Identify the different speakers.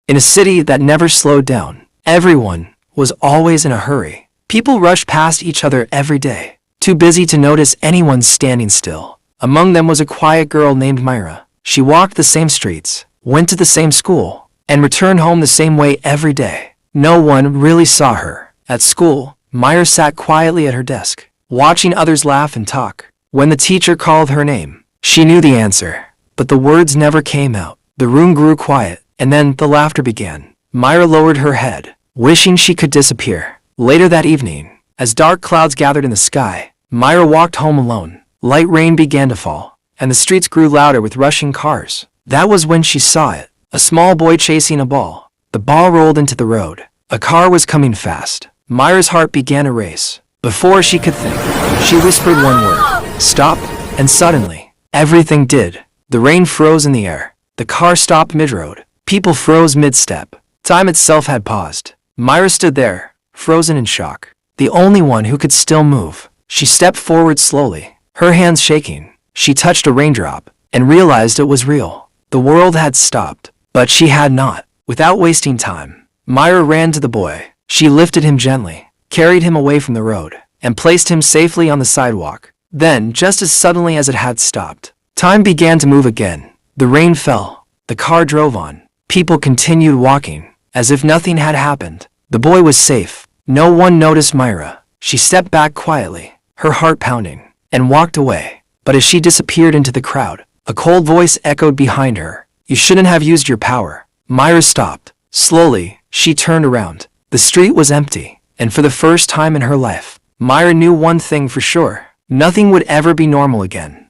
Speaker 1: In a city that never slowed down, everyone was always in a hurry. People rushed past each other every day, too busy to notice anyone standing still. Among them was a quiet girl named Myra. She walked the same streets, went to the same school, and returned home the same way every day. No one really saw her. At school, Myra sat quietly at her desk, watching others laugh and talk. When the teacher called her name, she knew the answer, but the words never came out. The room grew quiet, and then the laughter began. Myra lowered her head, wishing she could disappear. Later that evening, as dark clouds gathered in the sky, Myra walked home alone. Light rain began to fall, and the streets grew louder with rushing cars. That was when she saw it. A small boy chasing a ball. The ball rolled into the road. A car was coming fast. Myra's heart began a race. Before she could think, she whispered one word, "Stop," and suddenly, everything did. The rain froze in the air. The car stopped mid-road. People froze mid-step. Time itself had paused. Myra stood there, frozen in shock, the only one who could still move. She stepped forward slowly, her hands shaking. She touched a raindrop and realized it was real. The world had stopped, but she had not. Without wasting time, Myra ran to the boy. She lifted him gently, carried him away from the road, and placed him safely on the sidewalk. Then, just as suddenly as it had stopped, time began to move again. The rain fell. The car drove on. People continued walking, as if nothing had happened. The boy was safe. No one noticed Myra. She stepped back quietly, her heart pounding, and walked away. But as she disappeared into the crowd, a cold voice echoed behind her. "You shouldn't have used your power." Myra stopped. Slowly, she turned around. The street was empty, and for the first time in her life, Myra knew one thing for sure. Nothing would ever be normal again.